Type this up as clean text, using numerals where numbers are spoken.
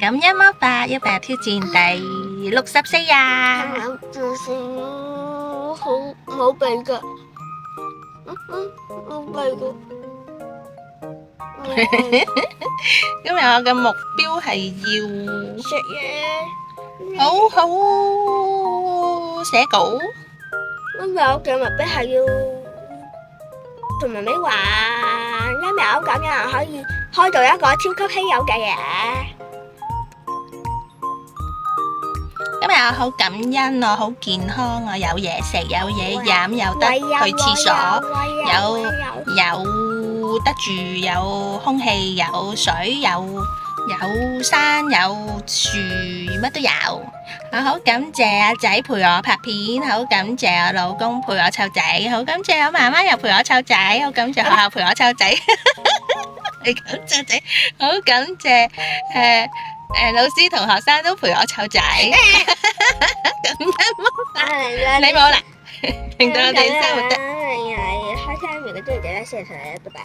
感恩魔法要不要挑戰第64啊？冇鼻噶，冇鼻噶。今日我嘅目標係要食嘢。好好寫稿。今日我嘅目標係要同媽咪話，因為我咁樣可以開到一個超級稀有嘅嘢。今日我好感恩，我好健康，我有嘢食，有嘢飲，有得去廁所，有得住，有空氣，有水，有山，有樹，乜都有。我好感謝阿仔陪我拍片，好感謝我老公陪我湊仔，好感謝我媽媽又陪我湊仔，好感謝學校陪我湊仔，係咁湊仔，好感謝老師同學生都陪我湊仔，你冇啦，令到我哋生活得。開心，如果中意記得 share 出嚟，拜拜。